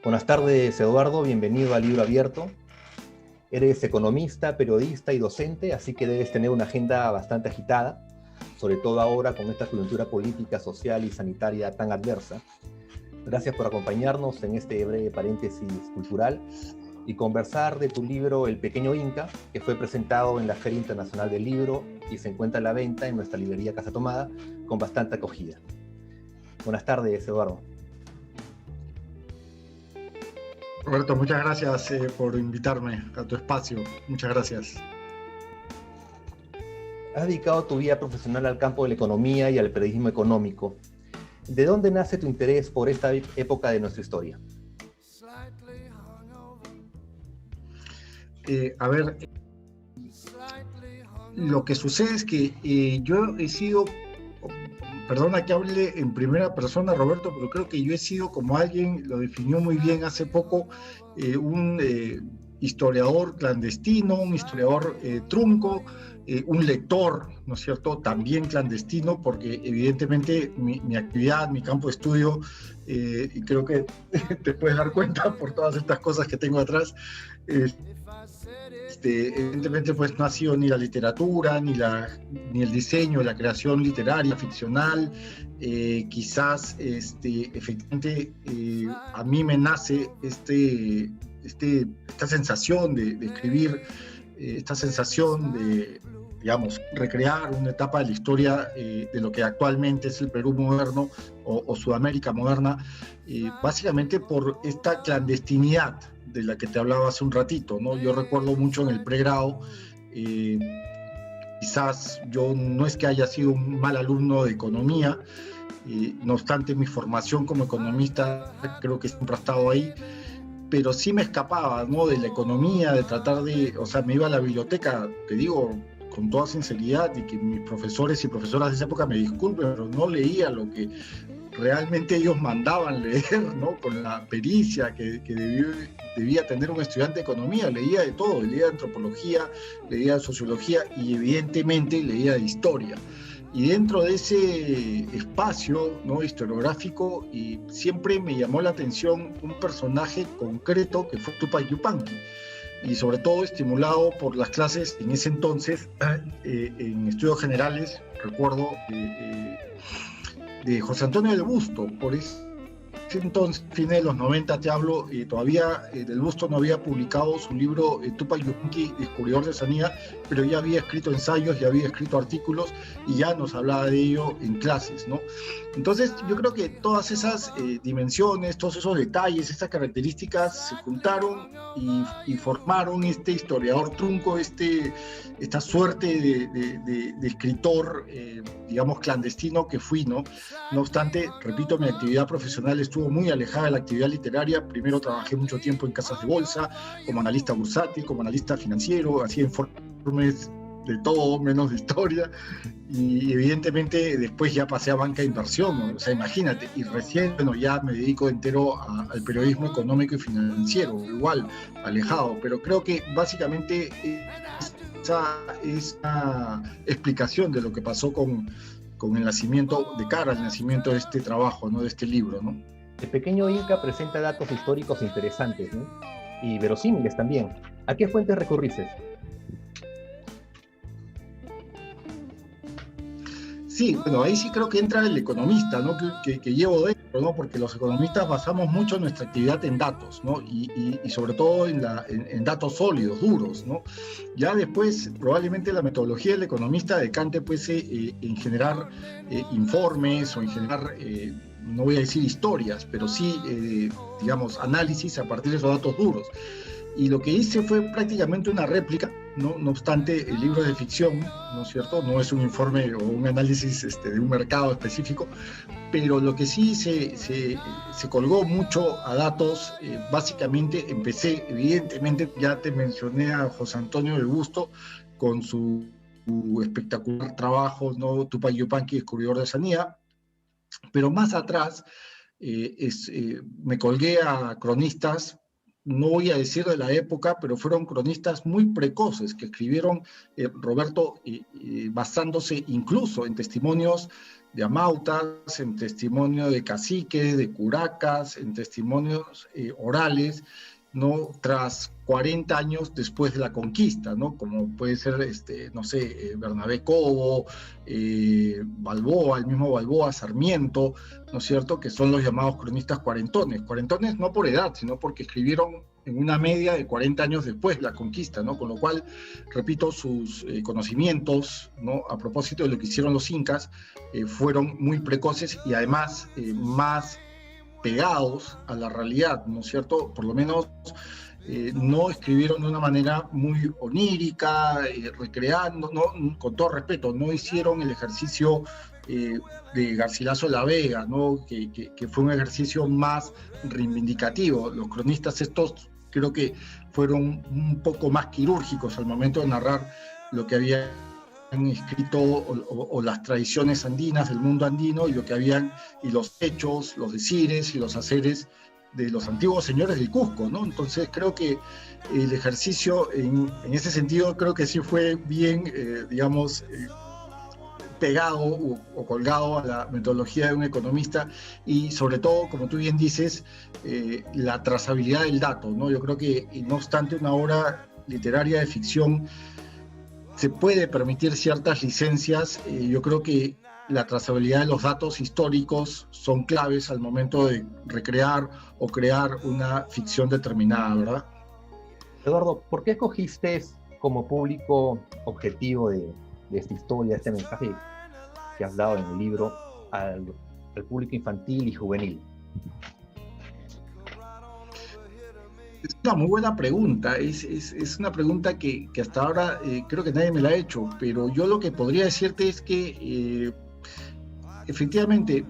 Buenas tardes, Eduardo. Bienvenido a Libro Abierto. Eres economista, periodista y docente, así que debes tener una agenda bastante agitada, sobre todo ahora con esta coyuntura política, social y sanitaria tan adversa. Gracias por acompañarnos en este breve paréntesis cultural y conversar de tu libro El Pequeño Inca, que fue presentado en la Feria Internacional del Libro y se encuentra a la venta en nuestra librería Casa Tomada con bastante acogida. Buenas tardes, Eduardo. Roberto, muchas gracias por invitarme a tu espacio. Muchas gracias. Has dedicado tu vida profesional al campo de la economía y al periodismo económico. ¿De dónde nace tu interés por esta época de nuestra historia? Lo que sucede es que yo he sido, perdona que hable en primera persona, Roberto, pero creo que yo he sido, como alguien lo definió muy bien hace poco, un historiador clandestino, un historiador trunco, un lector, ¿no es cierto?, también clandestino, porque evidentemente mi actividad, mi campo de estudio, y creo que te puedes dar cuenta por todas estas cosas que tengo atrás, evidentemente pues no ha sido ni la literatura, ni el diseño, la creación literaria, ficcional. Quizás efectivamente a mí me nace esta sensación de escribir, esta sensación de, digamos, recrear una etapa de la historia de lo que actualmente es el Perú moderno o Sudamérica moderna, básicamente por esta clandestinidad de la que te hablaba hace un ratito, ¿no? Yo recuerdo mucho en el pregrado, quizás yo no es que haya sido un mal alumno de economía, no obstante mi formación como economista creo que siempre ha estado ahí, pero sí me escapaba, ¿no?, de la economía, de tratar de, o sea, me iba a la biblioteca, te digo con toda sinceridad, y que mis profesores y profesoras de esa época me disculpen, pero no leía lo que realmente ellos mandaban leer, ¿no?, con la pericia que debía tener un estudiante de economía. Leía de todo, leía de antropología, leía de sociología y evidentemente leía de historia. Y dentro de ese espacio, ¿no?, historiográfico, y siempre me llamó la atención un personaje concreto que fue Tupac Yupanqui, y sobre todo estimulado por las clases en ese entonces en estudios generales, recuerdo, de José Antonio del Busto. Por ese entonces, fines de los 90 te hablo, todavía del Busto no había publicado su libro Tupac Yupanqui, Descubridor de Sanidad, pero ya había escrito ensayos, ya había escrito artículos y ya nos hablaba de ello en clases, ¿no? Entonces yo creo que todas esas dimensiones, todos esos detalles, estas características se juntaron y formaron este historiador trunco, esta suerte de escritor, digamos, clandestino que fui, ¿no? No obstante, repito, mi actividad profesional estuvo muy alejada de la actividad literaria. Primero trabajé mucho tiempo en casas de bolsa, como analista bursátil, como analista financiero, hacía informes de todo menos de historia, y evidentemente después ya pasé a banca de inversión, ¿no? O sea, imagínate, y recién, bueno, ya me dedico entero al periodismo económico y financiero, igual, alejado, pero creo que básicamente esa es una explicación de lo que pasó con el nacimiento, de cara al nacimiento de este trabajo, ¿no?, de este libro, ¿no? El Pequeño Inca presenta datos históricos interesantes, ¿no?, y verosímiles también. ¿A qué fuentes recurriste? Sí, bueno, ahí sí creo que entra el economista, ¿no?, que llevo dentro, ¿no?, porque los economistas basamos mucho nuestra actividad en datos, ¿no?, y sobre todo en datos sólidos, duros, ¿no? Ya después, probablemente la metodología del economista decante, pues, en generar informes o en generar, no voy a decir historias, pero sí, digamos, análisis a partir de esos datos duros. Y lo que hice fue prácticamente una réplica, ¿no? No obstante, el libro es de ficción, ¿no es cierto? No es un informe o un análisis de un mercado específico, pero lo que sí se colgó mucho a datos. Básicamente empecé, evidentemente, ya te mencioné a José Antonio del Busto con su espectacular trabajo, ¿no?, Tupac Yupanqui, Descubridor de Sanidad, pero más atrás me colgué a cronistas no voy a decir de la época, pero fueron cronistas muy precoces que escribieron, Roberto, basándose incluso en testimonios de amautas, en testimonio de caciques, de curacas, en testimonios orales, ¿no? Tras 40 años después de la conquista, ¿no? Como puede ser, no sé, Bernabé Cobo, Balboa, el mismo Balboa, Sarmiento, ¿no es cierto?, que son los llamados cronistas cuarentones. Cuarentones no por edad, sino porque escribieron en una media de 40 años después de la conquista, ¿no? Con lo cual, repito, sus conocimientos, ¿no?, a propósito de lo que hicieron los incas, fueron muy precoces y además más pegados a la realidad, ¿no es cierto? Por lo menos no escribieron de una manera muy onírica, recreando, ¿no? Con todo respeto, no hicieron el ejercicio de Garcilaso de la Vega, ¿no? Que fue un ejercicio más reivindicativo. Los cronistas estos creo que fueron un poco más quirúrgicos al momento de narrar lo que había escrito o las tradiciones andinas del mundo andino y lo que habían, y los hechos, los decires y los haceres de los antiguos señores del Cusco, ¿no? Entonces creo que el ejercicio en ese sentido creo que sí fue bien, digamos, pegado o colgado a la metodología de un economista y sobre todo, como tú bien dices, la trazabilidad del dato, ¿no? Yo creo que no obstante una obra literaria de ficción se puede permitir ciertas licencias. Yo creo que la trazabilidad de los datos históricos son claves al momento de recrear o crear una ficción determinada, ¿verdad? Eduardo, ¿por qué escogiste como público objetivo de esta historia, este mensaje que has dado en el libro al público infantil y juvenil? Es una muy buena pregunta, es una pregunta que hasta ahora creo que nadie me la ha hecho, pero yo lo que podría decirte es que efectivamente,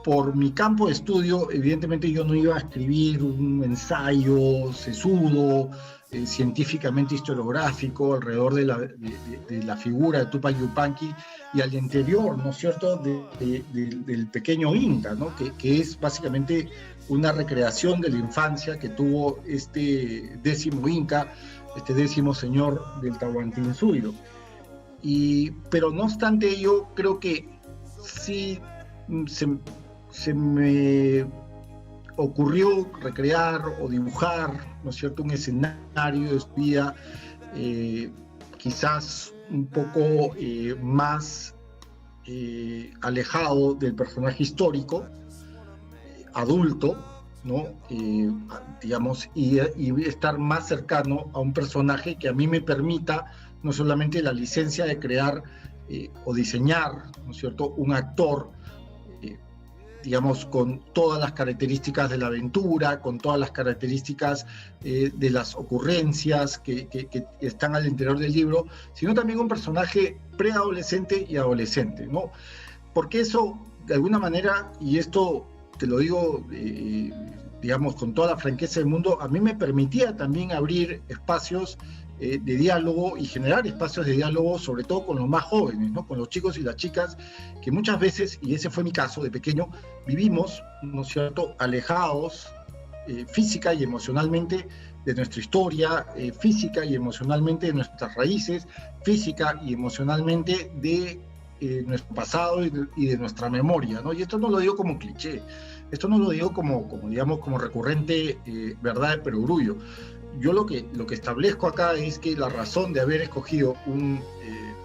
por mi campo de estudio, evidentemente yo no iba a escribir un ensayo sesudo, científicamente historiográfico alrededor de la figura de Tupac Yupanqui y al interior, ¿no es cierto?, del pequeño Inca, ¿no?, que es básicamente una recreación de la infancia que tuvo este décimo Inca, este décimo señor del Tahuantinsuyo. Pero no obstante ello, creo que sí se me ocurrió recrear o dibujar, ¿no es cierto?, un escenario de su vida quizás un poco más alejado del personaje histórico, adulto, ¿no? Digamos, y estar más cercano a un personaje que a mí me permita no solamente la licencia de crear o diseñar, ¿no es cierto?, un actor, digamos, con todas las características de la aventura, con todas las características de las ocurrencias que están al interior del libro, sino también un personaje preadolescente y adolescente, ¿no? Porque eso, de alguna manera, y esto te lo digo, digamos, con toda la franqueza del mundo, a mí me permitía también abrir espacios de diálogo y generar espacios de diálogo, sobre todo con los más jóvenes, ¿no?, con los chicos y las chicas, que muchas veces, y ese fue mi caso de pequeño, vivimos, ¿no es cierto?, alejados física y emocionalmente de nuestra historia, física y emocionalmente de nuestras raíces, física y emocionalmente de nuestro pasado y de nuestra memoria, ¿no? Y esto no lo digo como cliché, esto no lo digo como digamos, como recurrente verdad de perogrullo. Yo lo que establezco acá es que la razón de haber escogido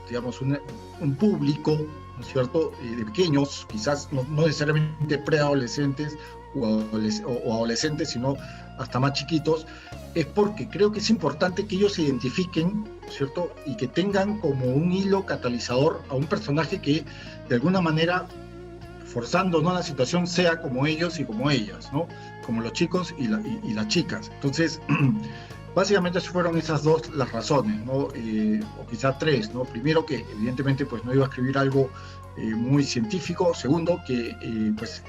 digamos, un público, ¿no es cierto?, de pequeños, quizás no necesariamente preadolescentes o adolescentes, sino hasta más chiquitos, es porque creo que es importante que ellos se identifiquen, ¿no es cierto?, y que tengan como un hilo catalizador a un personaje que de alguna manera, forzando, ¿no?, la situación, sea como ellos y como ellas, ¿no?, como los chicos y las chicas. Entonces, básicamente fueron esas dos las razones, ¿no? O quizás tres, ¿no? Primero, que evidentemente pues no iba a escribir algo muy científico. Segundo, que pues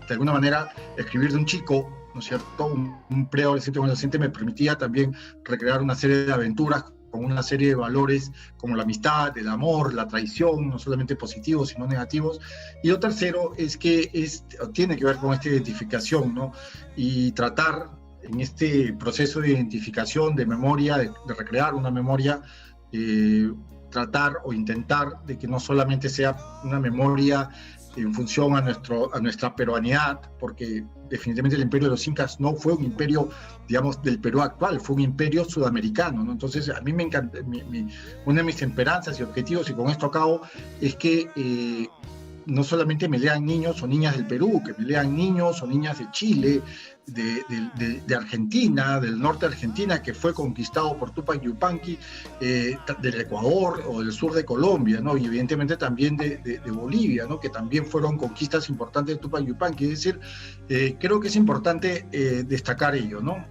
de alguna manera escribir de un chico, ¿no es cierto?, un preadolescente o un adolescente, me permitía también recrear una serie de aventuras con una serie de valores como la amistad, el amor, la traición, no solamente positivos sino negativos. Y lo tercero es que tiene que ver con esta identificación, ¿no?, y tratar en este proceso de identificación, de memoria, de recrear una memoria, tratar o intentar de que no solamente sea una memoria en función a nuestra peruanidad, porque definitivamente el imperio de los incas no fue un imperio, digamos, del Perú actual, fue un imperio sudamericano, ¿no? Entonces, a mí me encanta, una de mis esperanzas y objetivos, y con esto acabo, es que no solamente me lean niños o niñas del Perú, que me lean niños o niñas de Chile, de Argentina, del norte de Argentina, que fue conquistado por Tupac Yupanqui, del Ecuador o del sur de Colombia, ¿no? Y evidentemente también de Bolivia, ¿no? Que también fueron conquistas importantes de Tupac Yupanqui. Es decir, creo que es importante destacar ello, ¿no?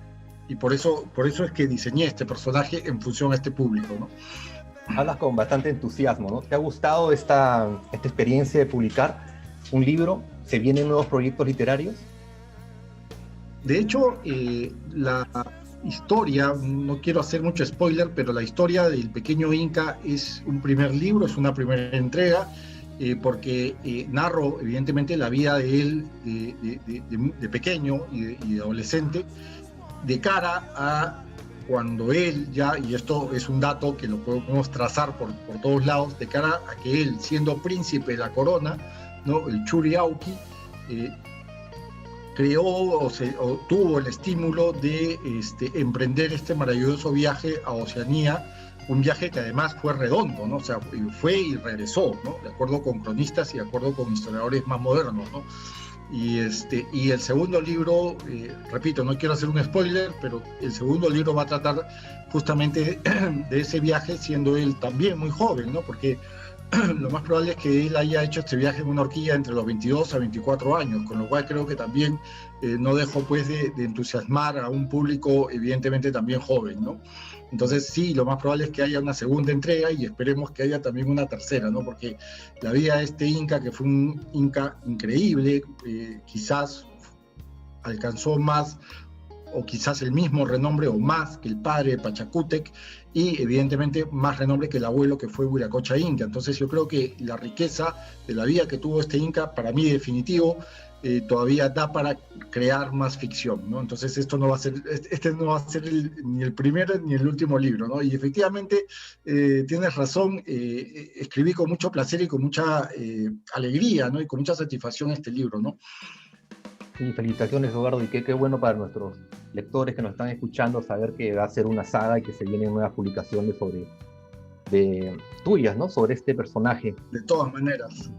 Y por eso es que diseñé este personaje en función a este público, ¿no? Hablas con bastante entusiasmo, ¿no? ¿Te ha gustado esta experiencia de publicar un libro? ¿Se vienen nuevos proyectos literarios? De hecho, la historia, no quiero hacer mucho spoiler, pero la historia del pequeño Inca es un primer libro, es una primera entrega, porque narro evidentemente la vida de él de pequeño y de adolescente, de cara a cuando él ya, y esto es un dato que lo podemos trazar por todos lados, de cara a que él, siendo príncipe de la corona, ¿no? El Churiauqui, creó o tuvo el estímulo de emprender este maravilloso viaje a Oceanía, un viaje que además fue redondo, ¿no? O sea, fue y regresó, ¿no? De acuerdo con cronistas y de acuerdo con historiadores más modernos, ¿no? Y el segundo libro, repito, no quiero hacer un spoiler, pero el segundo libro va a tratar justamente de ese viaje, siendo él también muy joven, ¿no? Porque lo más probable es que él haya hecho este viaje en una horquilla entre los 22 a 24 años, con lo cual creo que también no dejó pues de entusiasmar a un público evidentemente también joven, ¿no? Entonces sí, lo más probable es que haya una segunda entrega y esperemos que haya también una tercera, ¿no? Porque la vida de este Inca, que fue un Inca increíble, quizás alcanzó más o quizás el mismo renombre o más que el padre de Pachacútec, y evidentemente más renombre que el abuelo, que fue Wiracocha Inca. Entonces yo creo que la riqueza de la vida que tuvo este Inca, para mí definitivo, todavía da para crear más ficción, ¿no? Entonces esto no va a ser, este no va a ser ni el primer ni el último libro, ¿no? Y efectivamente tienes razón, escribí con mucho placer y con mucha alegría, ¿no? Y con mucha satisfacción este libro, ¿no? Sí, felicitaciones, Eduardo, y qué bueno para nuestros lectores que nos están escuchando saber que va a ser una saga y que se vienen nuevas publicaciones tuyas, ¿no? Sobre este personaje. De todas maneras.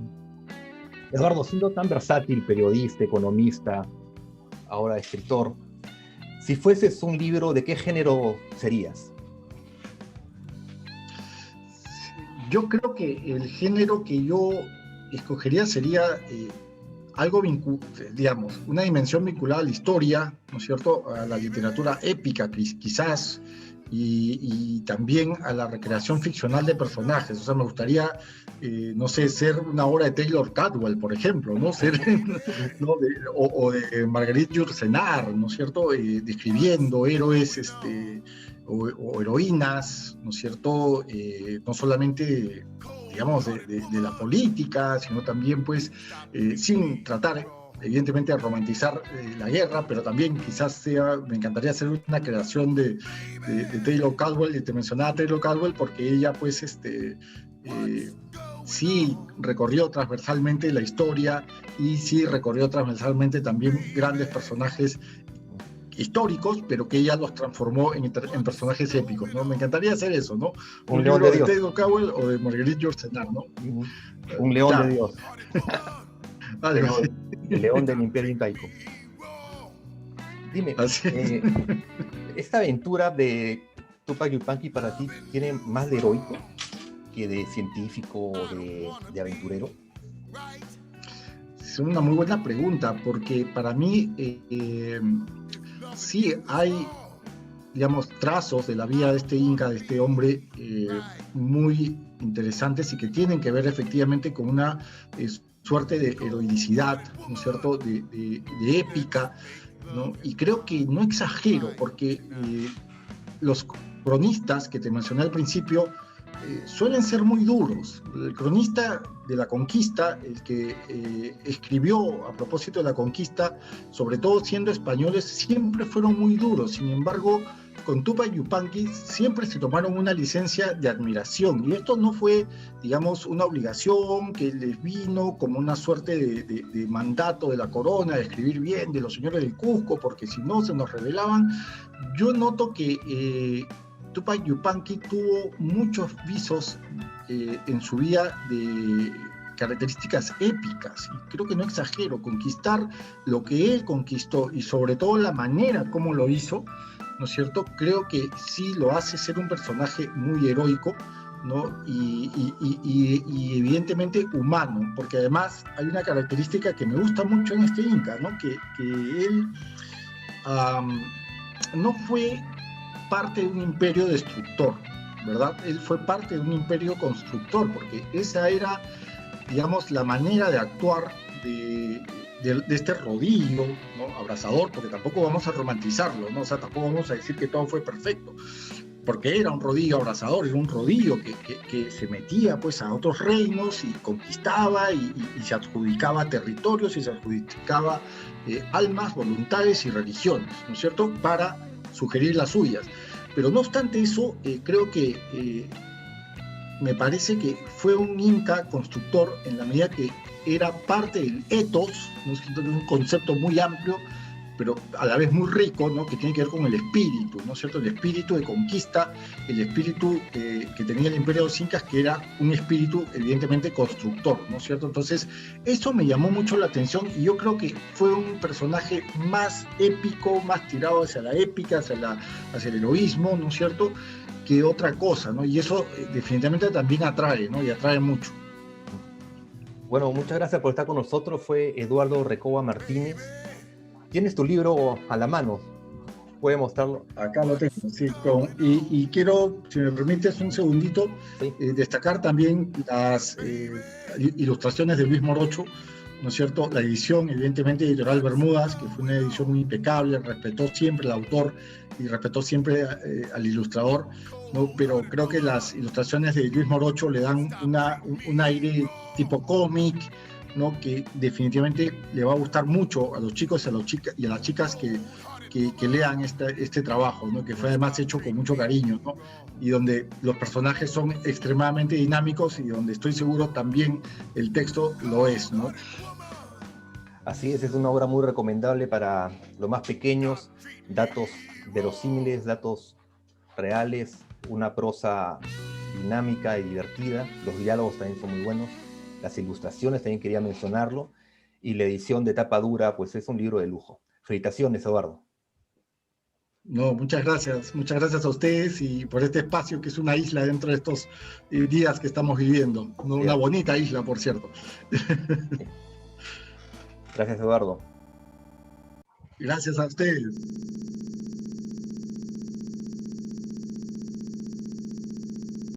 Eduardo, siendo tan versátil, periodista, economista, ahora escritor, si fueses un libro, ¿de qué género serías? Yo creo que el género que yo escogería sería algo digamos, una dimensión vinculada a la historia, ¿no es cierto?, a la literatura épica quizás, y también a la recreación ficcional de personajes. O sea, me gustaría, no sé, ser una obra de Taylor Cadwell, por ejemplo, ¿no? Ser, ¿no? O de Marguerite Yourcenar, ¿no es cierto?, describiendo héroes o heroínas, ¿no es cierto?, no solamente, digamos, de la política, sino también, pues, sin tratar, evidentemente, de romantizar la guerra, pero también quizás me encantaría hacer una creación de Taylor Caldwell, y te mencionaba Taylor Caldwell porque ella, pues, sí recorrió transversalmente la historia y sí recorrió transversalmente también grandes personajes históricos, pero que ella los transformó en personajes épicos, ¿no? Me encantaría hacer eso, ¿no? Un libro de Taylor Caldwell o de Marguerite Yourcenar, ¿no? Un león de Dios. Vale, el león del Imperio Incaico. Dime, ¿esta aventura de Tupac Yupanqui para ti tiene más de heroico que de científico o de aventurero? Es una muy buena pregunta, porque para mí sí hay, digamos, trazos de la vida de este Inca, de este hombre, muy interesantes y que tienen que ver efectivamente con una suerte de heroicidad, ¿no es cierto?, de épica, ¿no? Y creo que no exagero, porque los cronistas que te mencioné al principio suelen ser muy duros. El cronista de la conquista, el que escribió a propósito de la conquista, sobre todo siendo españoles, siempre fueron muy duros. Sin embargo, con Tupac Yupanqui siempre se tomaron una licencia de admiración, y esto no fue, digamos, una obligación que les vino como una suerte de mandato de la corona, de escribir bien de los señores del Cusco, porque si no se nos rebelaban. Yo noto que Tupac Yupanqui tuvo muchos visos en su vida de características épicas, y creo que no exagero. Conquistar lo que él conquistó y sobre todo la manera como lo hizo, ¿no es cierto? Creo que sí lo hace ser un personaje muy heroico, ¿no? Y evidentemente humano, porque además hay una característica que me gusta mucho en este Inca, ¿no? Que él no fue parte de un imperio destructor, ¿verdad? Él fue parte de un imperio constructor, porque esa era, digamos, la manera de actuar de este rodillo, ¿no? Abrazador, porque tampoco vamos a romantizarlo, ¿no? O sea, tampoco vamos a decir que todo fue perfecto, porque era un rodillo abrazador, era un rodillo que se metía pues a otros reinos y conquistaba y se adjudicaba territorios y se adjudicaba almas, voluntades y religiones, ¿no es cierto?, para sugerir las suyas. Pero no obstante eso, creo que me parece que fue un Inca constructor en la medida que era parte del ethos, ¿no? Es un concepto muy amplio, pero a la vez muy rico, ¿no? Que tiene que ver con el espíritu, ¿no es cierto? El espíritu de conquista, el espíritu que tenía el imperio de los incas, que era un espíritu evidentemente constructor, ¿no es cierto? Entonces, eso me llamó mucho la atención, y yo creo que fue un personaje más épico, más tirado hacia la épica, hacia el heroísmo, ¿no es cierto?, que otra cosa, ¿no? Y eso definitivamente también atrae, ¿no? Y atrae mucho. Bueno, muchas gracias por estar con nosotros. Fue Eduardo Recoba Martínez. Tienes tu libro a la mano, ¿puede mostrarlo? Acá lo tengo, sí. Y quiero, si me permites un segundito, sí, destacar también las ilustraciones de Luis Morocho, ¿no es cierto? La edición, evidentemente, Editorial Bermudas, que fue una edición muy impecable, respetó siempre al autor y respetó siempre al ilustrador, ¿no? Pero creo que las ilustraciones de Luis Morocho le dan un aire tipo cómic, ¿no? Que definitivamente le va a gustar mucho a los chicos y a las chicas que lean este trabajo, ¿no? Que fue además hecho con mucho cariño, ¿no? Y donde los personajes son extremadamente dinámicos y donde estoy seguro también el texto lo es, ¿no? Así es una obra muy recomendable para los más pequeños, datos verosímiles, datos reales, una prosa dinámica y divertida, los diálogos también son muy buenos, las ilustraciones también quería mencionarlo, y la edición de tapa dura, pues es un libro de lujo. Felicitaciones, Eduardo. No, muchas gracias a ustedes y por este espacio que es una isla dentro de estos días que estamos viviendo, ¿no? Una bonita isla, por cierto. Gracias, Eduardo. Gracias a ustedes.